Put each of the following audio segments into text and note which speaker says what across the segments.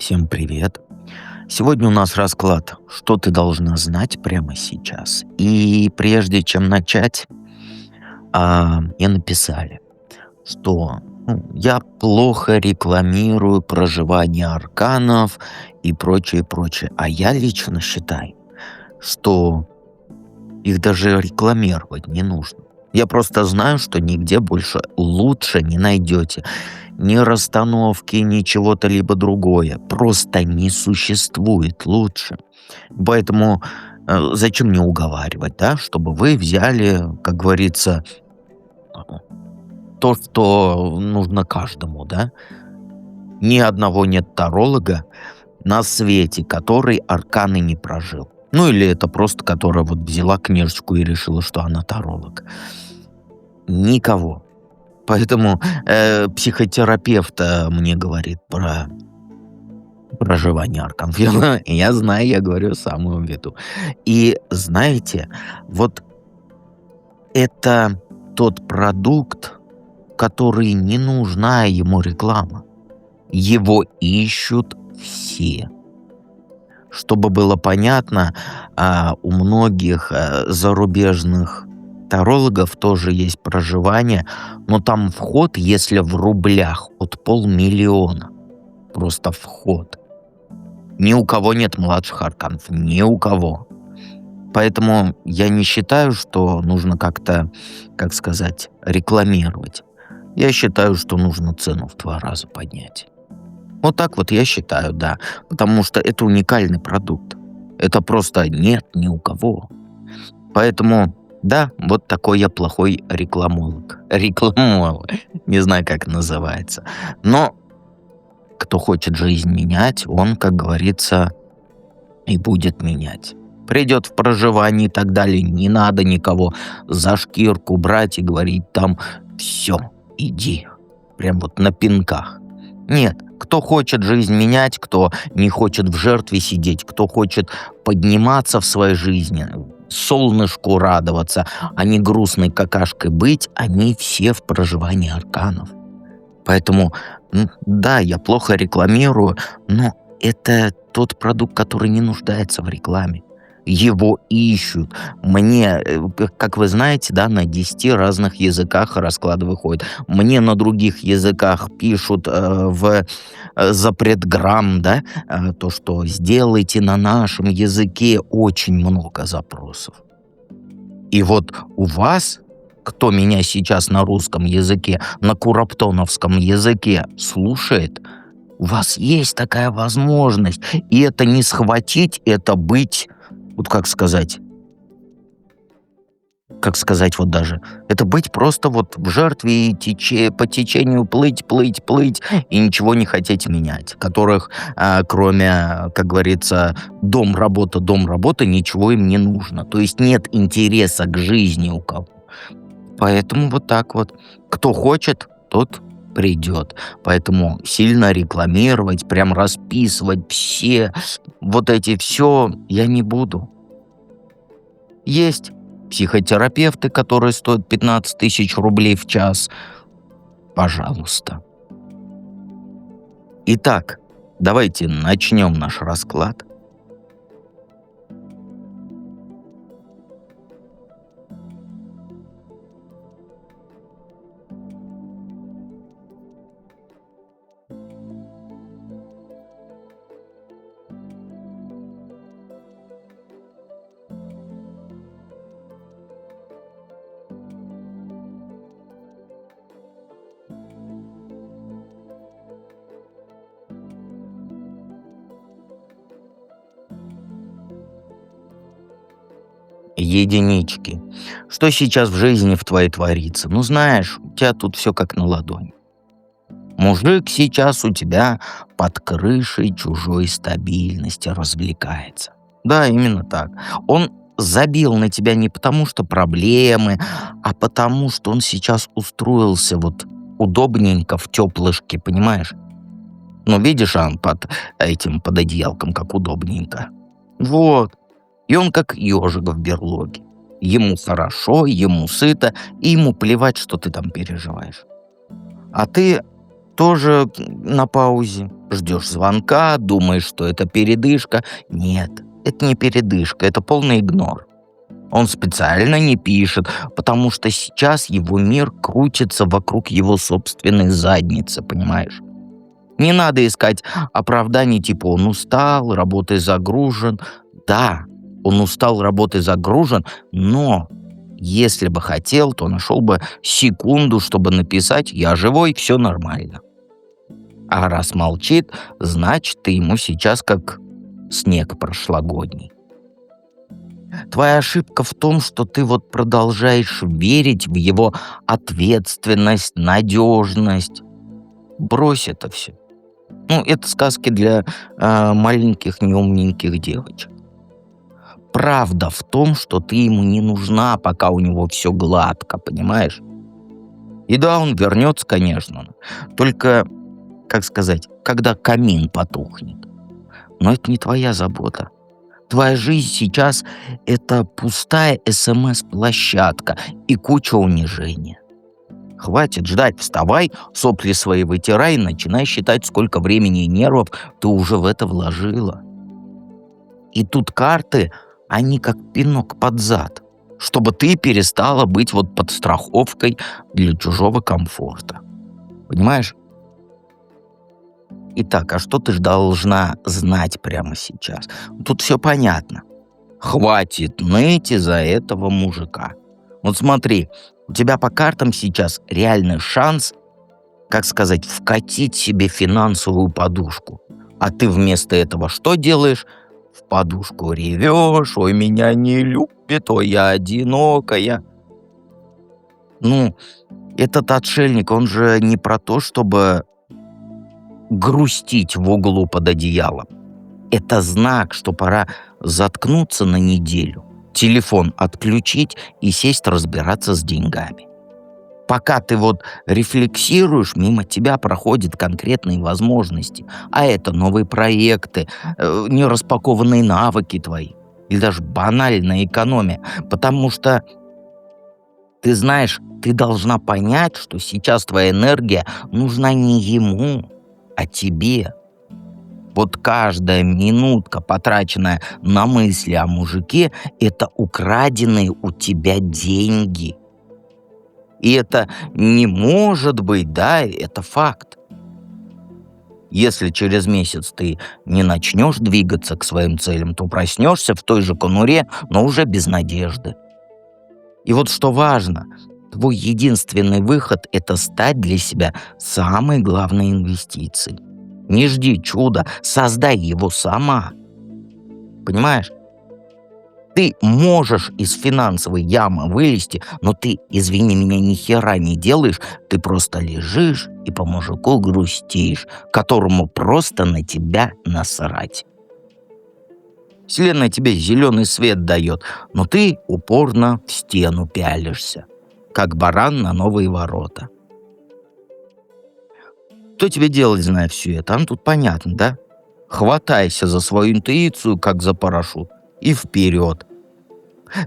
Speaker 1: Всем привет! Сегодня у нас расклад, что ты должна знать прямо сейчас. И прежде чем начать, мне написали, что я плохо рекламирую проживание арканов и прочее, прочее. А я лично считаю, что их даже рекламировать не нужно. Я просто знаю, что нигде больше лучше не найдете ни расстановки, ни чего-то либо другое. Просто не существует лучше. Поэтому зачем мне уговаривать, да, чтобы вы взяли, как говорится, то, что нужно каждому, да? Ни одного нет таролога на свете, который арканы не прожил. Ну или это просто, которая вот взяла книжечку и решила, что она таролог. Никого. Поэтому психотерапевт мне говорит про проживание арканов. Я знаю, я говорю самую виду. И знаете, вот это тот продукт, который не нужна ему реклама. Его ищут все. Чтобы было понятно, у многих зарубежных тарологов тоже есть проживание, но там вход, если в рублях, от 500 000. Просто вход. Ни у кого нет младших арканов, ни у кого. Поэтому я не считаю, что нужно как-то, как сказать, рекламировать. Я считаю, что нужно цену в 2 раза поднять. Вот так вот я считаю, да. Потому что это уникальный продукт. Это просто нет ни у кого. Поэтому, да, вот такой я плохой рекламолог. Рекламолог. Не знаю, как называется. Но кто хочет жизнь менять, он, как говорится, и будет менять. Придет в проживание и так далее. Не надо никого за шкирку брать и говорить там: все, иди. Прям вот на пинках. Нет, кто хочет жизнь менять, кто не хочет в жертве сидеть, кто хочет подниматься в своей жизни, солнышку радоваться, а не грустной какашкой быть, они все в проживании арканов. Поэтому, да, я плохо рекламирую, но это тот продукт, который не нуждается в рекламе. Его ищут. Мне, как вы знаете, да, на 10 разных языках расклады выходят. Мне на других языках пишут в запретграмм, да, то, что сделайте на нашем языке, очень много запросов. И вот у вас, кто меня сейчас на русском языке, на кураптоновском языке слушает, у вас есть такая возможность. И это не схватить, это быть, вот как сказать вот даже, это быть просто вот в жертве и по течению плыть, плыть, плыть, и ничего не хотеть менять, которых, кроме, как говорится, дом, работа, ничего им не нужно. То есть нет интереса к жизни у кого. Поэтому вот так вот. Кто хочет, тот придет. Поэтому сильно рекламировать, прям расписывать все вот эти все я не буду. Есть психотерапевты, которые стоят 15 000 рублей в час. Пожалуйста. Итак, давайте начнем наш расклад. Единички. Что сейчас в жизни в твоей творится? Ну, знаешь, у тебя тут все как на ладони. Мужик сейчас у тебя под крышей чужой стабильности развлекается. Да, именно так. Он забил на тебя не потому, что проблемы, а потому, что он сейчас устроился вот удобненько в теплышке, понимаешь? Ну, видишь, он под одеялком, как удобненько. Вот. И он как ежик в берлоге. Ему хорошо, ему сыто, и ему плевать, что ты там переживаешь. А ты тоже на паузе. Ждешь звонка, думаешь, что это передышка. Нет, это не передышка, это полный игнор. Он специально не пишет, потому что сейчас его мир крутится вокруг его собственной задницы, понимаешь? Не надо искать оправданий типа «он устал, работой загружен». Да, он устал, работой загружен, но если бы хотел, то нашел бы секунду, чтобы написать «я живой, все нормально». А раз молчит, значит, ты ему сейчас как снег прошлогодний. Твоя ошибка в том, что ты вот продолжаешь верить в его ответственность, надежность. Брось это все. Ну, это сказки для маленьких неумненьких девочек. Правда в том, что ты ему не нужна, пока у него все гладко, понимаешь? И да, он вернется, конечно. Только, как сказать, когда камин потухнет. Но это не твоя забота. Твоя жизнь сейчас — это пустая СМС-площадка и куча унижения. Хватит ждать, вставай, сопли свои вытирай и начинай считать, сколько времени и нервов ты уже в это вложила. И тут карты, они как пинок под зад, чтобы ты перестала быть вот под страховкой для чужого комфорта. Понимаешь? Итак, а что ты ж должна знать прямо сейчас? Тут все понятно. Хватит ныть из-за этого мужика. Вот смотри, у тебя по картам сейчас реальный шанс, как сказать, вкатить себе финансовую подушку. А ты вместо этого что делаешь? В подушку ревешь, ой, меня не любит, ой, я одинокая. Ну, этот отшельник, он же не про то, чтобы грустить в углу под одеялом. Это знак, что пора заткнуться на неделю, телефон отключить и сесть разбираться с деньгами. Пока ты вот рефлексируешь, мимо тебя проходят конкретные возможности. А это новые проекты, нераспакованные навыки твои. Или даже банальная экономия. Потому что, ты знаешь, ты должна понять, что сейчас твоя энергия нужна не ему, а тебе. Вот каждая минутка, потраченная на мысли о мужике, это украденные у тебя деньги. И это не может быть, да, это факт. Если через месяц ты не начнешь двигаться к своим целям, то проснешься в той же конуре, но уже без надежды. И вот что важно, твой единственный выход — это стать для себя самой главной инвестицией. Не жди чуда, создай его сама. Понимаешь? Ты можешь из финансовой ямы вылезти, но ты, извини меня, ни хера не делаешь, ты просто лежишь и по мужику грустишь, которому просто на тебя насрать. Вселенная тебе зеленый свет дает, но ты упорно в стену пялишься, как баран на новые ворота. Что тебе делать, зная все это? Ну, тут понятно, да? Хватайся за свою интуицию, как за парашют, и вперед.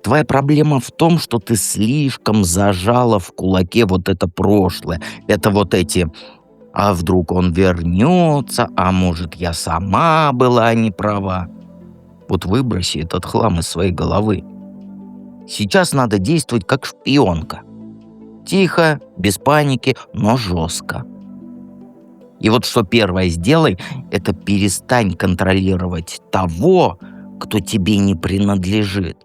Speaker 1: Твоя проблема в том, что ты слишком зажала в кулаке вот это прошлое. Это вот эти «а вдруг он вернется», «а может я сама была не права». Вот выброси этот хлам из своей головы. Сейчас надо действовать как шпионка. Тихо, без паники, но жестко. И вот что первое сделай, это перестань контролировать того, кто тебе не принадлежит.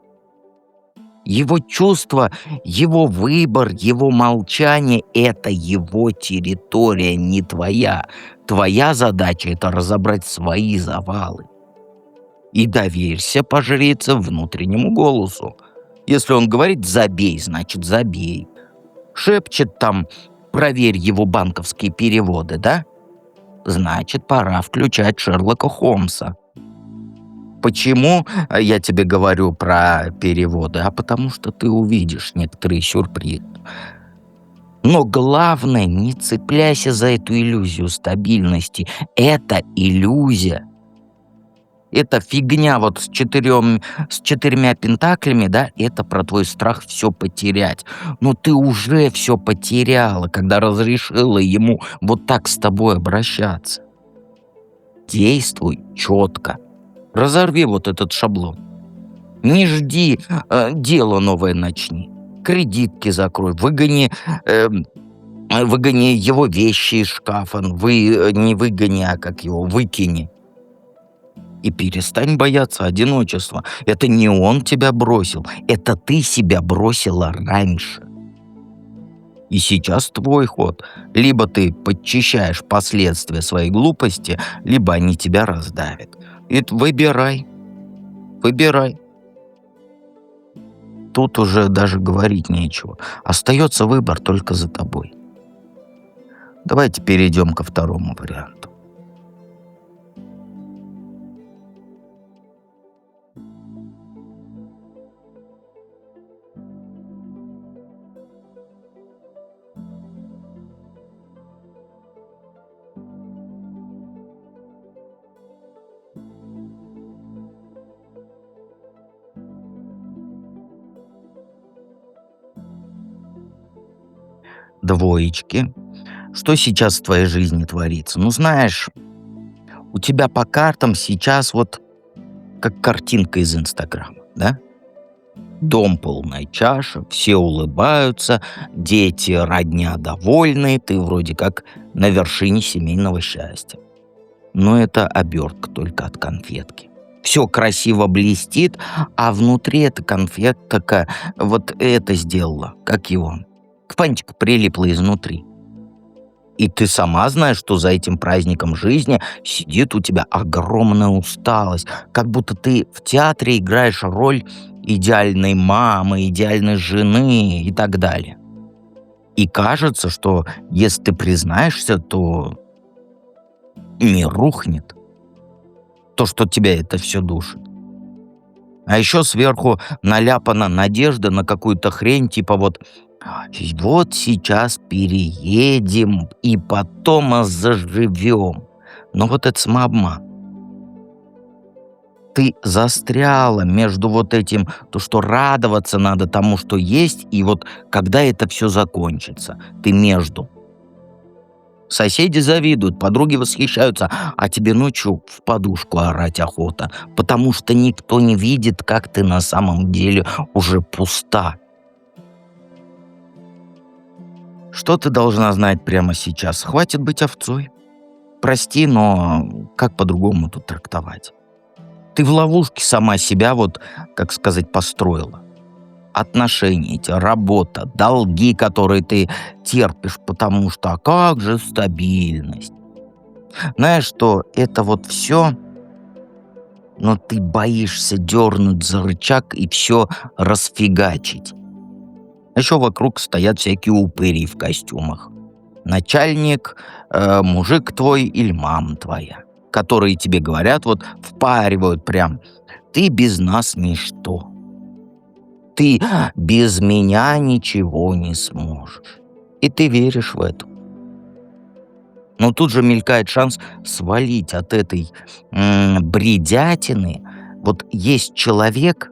Speaker 1: Его чувства, его выбор, его молчание — это его территория, не твоя. Твоя задача — это разобрать свои завалы. И доверься по жрице внутреннему голосу. Если он говорит «забей», значит «забей». Шепчет там «проверь его банковские переводы», да? Значит, пора включать Шерлока Холмса. Почему я тебе говорю про переводы? А потому что ты увидишь некоторые сюрпризы. Но главное, не цепляйся за эту иллюзию стабильности. Это иллюзия. Это фигня вот с четырьмя пентаклями, да, это про твой страх все потерять. Но ты уже все потеряла, когда разрешила ему вот так с тобой обращаться. Действуй четко. Разорви вот этот шаблон. Не жди, дело новое начни. Кредитки закрой, выгони его вещи из шкафа. Не выгони, а как его, выкини. И перестань бояться одиночества. Это не он тебя бросил, это ты себя бросила раньше. И сейчас твой ход. Либо ты подчищаешь последствия своей глупости, либо они тебя раздавят. И выбирай, выбирай. Тут уже даже говорить нечего. Остается выбор только за тобой. Давайте перейдем ко второму варианту. Двоечки. Что сейчас в твоей жизни творится? Ну, знаешь, у тебя по картам сейчас вот как картинка из Инстаграма, да? Дом полная чаша, все улыбаются, дети, родня довольны, ты вроде как на вершине семейного счастья. Но это обертка только от конфетки. Все красиво блестит, а внутри эта конфетка вот это сделала, как его, к фантику прилипла изнутри. И ты сама знаешь, что за этим праздником жизни сидит у тебя огромная усталость, как будто ты в театре играешь роль идеальной мамы, идеальной жены и так далее. И кажется, что если ты признаешься, то мир рухнет. То, что тебя это все душит. А еще сверху наляпана надежда на какую-то хрень, типа вот сейчас переедем и потом заживем. Но вот это самообман. Ты застряла между вот этим, то, что радоваться надо тому, что есть, и вот когда это все закончится. Ты между. Соседи завидуют, подруги восхищаются, а тебе ночью в подушку орать охота, потому что никто не видит, как ты на самом деле уже пуста. Что ты должна знать прямо сейчас? Хватит быть овцой. Прости, но как по-другому тут трактовать? Ты в ловушке сама себя, как сказать, построила. Отношения эти, работа, долги, которые ты терпишь, потому что а как же стабильность? Знаешь, что это все, но ты боишься дернуть за рычаг и все расфигачить. Еще вокруг стоят всякие упыри в костюмах. Начальник, мужик твой или мама твоя, которые тебе говорят, впаривают прям: ты без нас ничто. Ты без меня ничего не сможешь. И ты веришь в это. Но тут же мелькает шанс свалить от этой бредятины. Вот есть человек,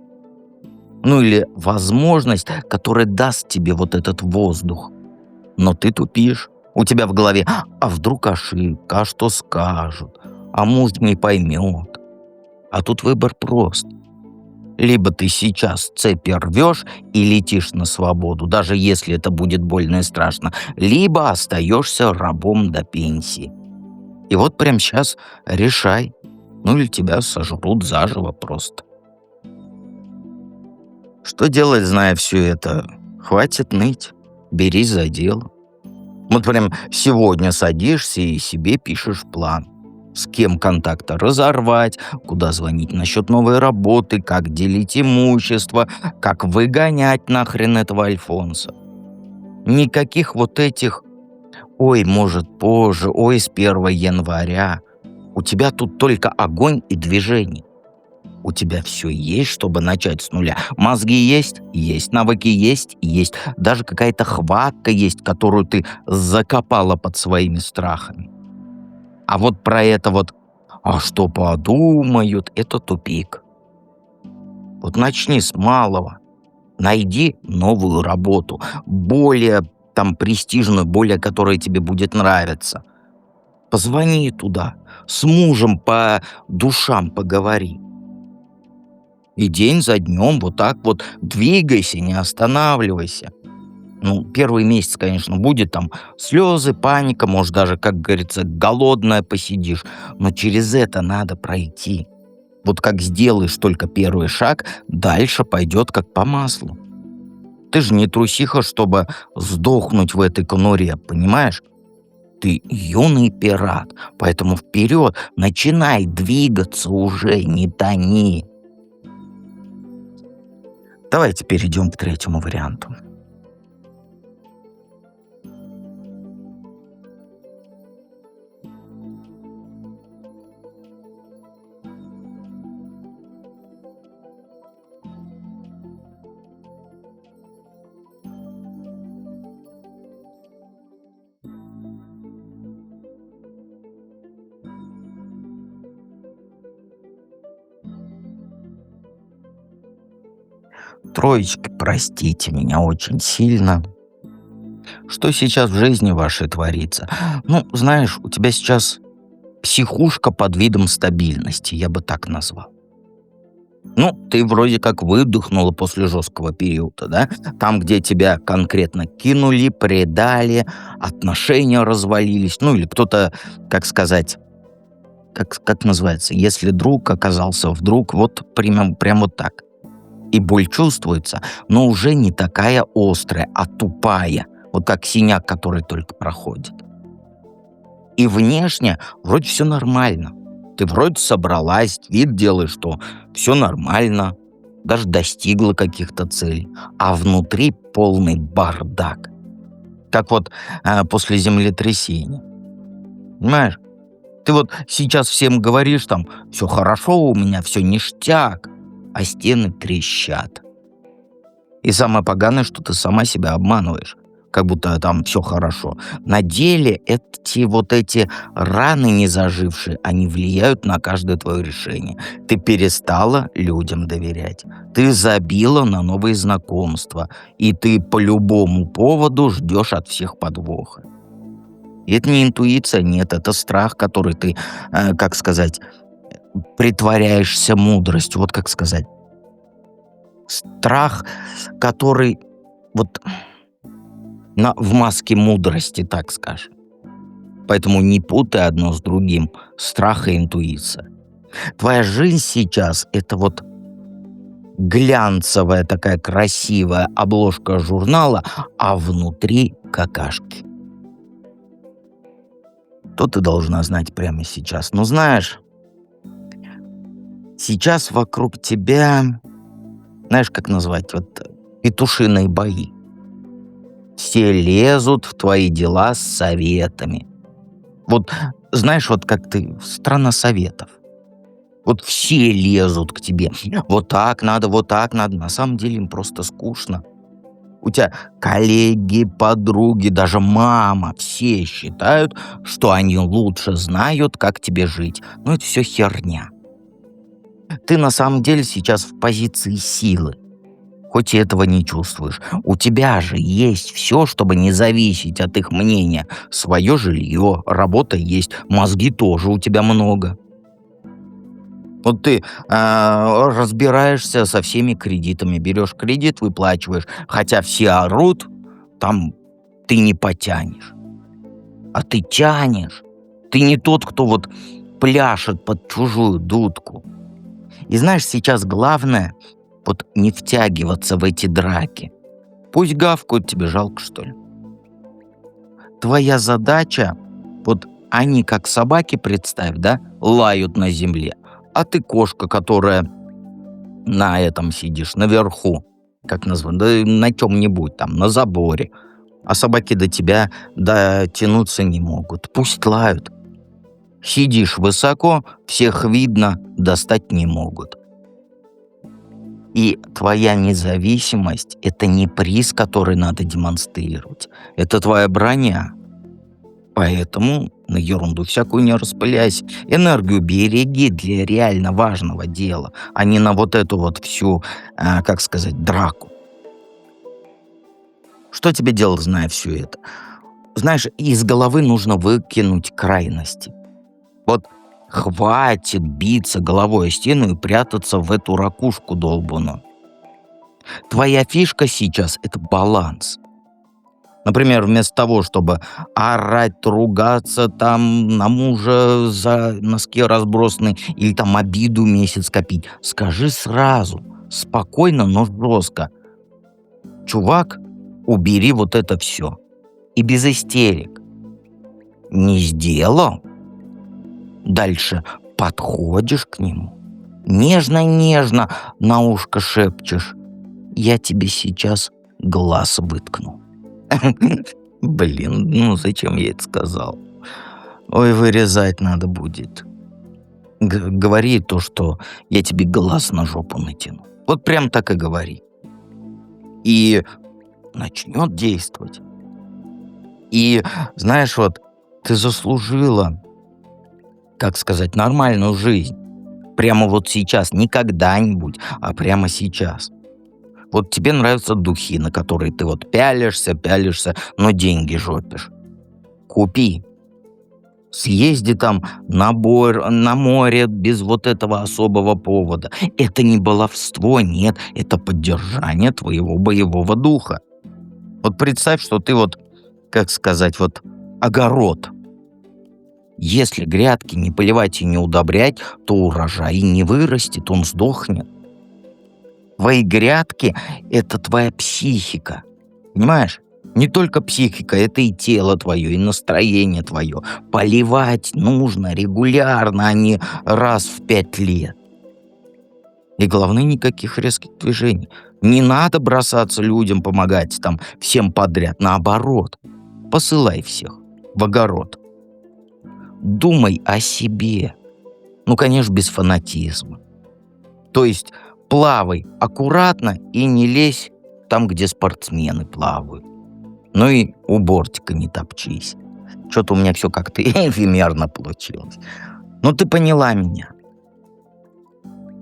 Speaker 1: ну или возможность, которая даст тебе вот этот воздух. Но ты тупишь. У тебя в голове: а вдруг ошибка, а что скажут, а муж не поймет. А тут выбор прост. Либо ты сейчас цепи рвешь и летишь на свободу, даже если это будет больно и страшно, либо остаешься рабом до пенсии. И вот прямо сейчас решай. Ну или тебя сожрут заживо просто. Что делать, зная все это? Хватит ныть. Берись за дело. Вот прям сегодня садишься и себе пишешь план. С кем контакты разорвать, куда звонить насчет новой работы, как делить имущество, как выгонять нахрен этого Альфонса. Никаких этих «ой, может, позже», «ой, с 1 января». У тебя тут только огонь и движение. У тебя все есть, чтобы начать с нуля. Мозги есть? Есть. Навыки есть? Есть. Даже какая-то хватка есть, которую ты закопала под своими страхами. А вот про это «а что подумают», это тупик. Вот начни с малого. Найди новую работу, более престижную, более которая тебе будет нравиться. Позвони туда, с мужем по душам поговори. И день за днем вот так вот двигайся, не останавливайся. Ну, первый месяц, конечно, будет там слезы, паника, может, даже, как говорится, голодная посидишь, но через это надо пройти. Вот как сделаешь только первый шаг, дальше пойдет как по маслу. Ты же не трусиха, чтобы сдохнуть в этой конуре, понимаешь? Ты юный пират, поэтому вперед, начинай двигаться уже, не тони. Давайте перейдем к третьему варианту. Троечки, простите меня очень сильно. Что сейчас в жизни вашей творится? Ну, знаешь, у тебя сейчас психушка под видом стабильности, я бы так назвал. Ну, ты вроде как выдохнула после жесткого периода, да? Там, где тебя конкретно кинули, предали, отношения развалились, ну или кто-то, как сказать, как называется, если друг оказался вдруг, вот прям вот так. И боль чувствуется, но уже не такая острая, а тупая, вот как синяк, который только проходит. И внешне вроде все нормально. Ты вроде собралась, вид делаешь, что все нормально, даже достигла каких-то целей, а внутри полный бардак. Как вот после землетрясения. Понимаешь? Ты вот сейчас всем говоришь там, все хорошо у меня, все ништяк, а стены трещат. И самое поганое, что ты сама себя обманываешь, как будто там все хорошо. На деле эти раны не зажившие, они влияют на каждое твое решение. Ты перестала людям доверять. Ты забила на новые знакомства. И ты по любому поводу ждешь от всех подвоха. И это не интуиция, нет, это страх, который ты, как сказать, притворяешься мудростью. Вот как сказать. Страх, который вот в маске мудрости, так скажем. Поэтому не путай одно с другим. Страх и интуиция. Твоя жизнь сейчас — это вот глянцевая такая красивая обложка журнала, а внутри какашки. То ты должна знать прямо сейчас. Но знаешь, сейчас вокруг тебя, знаешь, как назвать, вот петушиные бои. Все лезут в твои дела с советами. Вот знаешь, вот как ты, страна советов. Вот все лезут к тебе. Вот так надо, вот так надо. На самом деле им просто скучно. У тебя коллеги, подруги, даже мама, все считают, что они лучше знают, как тебе жить. Но это все херня. Ты на самом деле сейчас в позиции силы. Хоть и этого не чувствуешь. У тебя же есть все, чтобы не зависеть от их мнения. Свое жилье, работа есть, мозги тоже у тебя много. Вот ты разбираешься со всеми кредитами, берешь кредит, выплачиваешь, хотя все орут, там ты не потянешь. А ты тянешь. Ты не тот, кто вот пляшет под чужую дудку. И знаешь, сейчас главное вот не втягиваться в эти драки. Пусть гавкают, тебе жалко, что ли. Твоя задача, вот они как собаки, представь, да, лают на земле, а ты кошка, которая на этом сидишь, наверху, как назвать, да на чем-нибудь там, на заборе. А собаки до тебя дотянуться не могут. Пусть лают. Сидишь высоко, всех видно, достать не могут. И твоя независимость — это не приз, который надо демонстрировать. Это твоя броня. Поэтому на ерунду всякую не распыляйся. Энергию береги для реально важного дела, а не на вот эту вот всю, как сказать, драку. Что тебе делать, зная все это? Знаешь, из головы нужно выкинуть крайности. Вот хватит биться головой о стену и прятаться в эту ракушку долбаную. Твоя фишка сейчас — это баланс. Например, вместо того, чтобы орать, ругаться, там на мужа за носки разбросаны или там обиду месяц копить, скажи сразу, спокойно, но жестко: чувак, убери вот это все. И без истерик. Не сделал? Дальше подходишь к нему, нежно-нежно на ушко шепчешь: я тебе сейчас глаз выткну. Блин, ну зачем я это сказал? Ой, вырезать надо будет. Говори то, что я тебе глаз на жопу натяну. Вот прям так и говори. И начнет действовать. И знаешь, вот ты заслужила, как сказать, нормальную жизнь. Прямо вот сейчас, не когда-нибудь, а прямо сейчас. Вот тебе нравятся духи, на которые ты вот пялишься, но деньги жопишь. Купи. Съезди там на море без вот этого особого повода. Это не баловство, нет, это поддержание твоего боевого духа. Вот представь, что ты вот, как сказать, вот огород. Если грядки не поливать и не удобрять, то урожай не вырастет, он сдохнет. Твои грядки — это твоя психика. Понимаешь? Не только психика, это и тело твое, и настроение твое. Поливать нужно регулярно, а не раз в 5 лет. И главное, никаких резких движений. Не надо бросаться людям помогать, там, всем подряд. Наоборот, посылай всех в огород. Думай о себе. Ну, конечно, без фанатизма. То есть плавай аккуратно и не лезь там, где спортсмены плавают. Ну и у бортика не топчись. Что-то у меня все как-то эфемерно получилось. Ну ты поняла меня.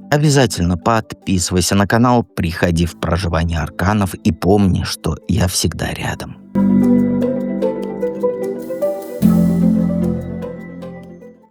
Speaker 1: Обязательно подписывайся на канал, приходи в проживание арканов и помни, что я всегда рядом.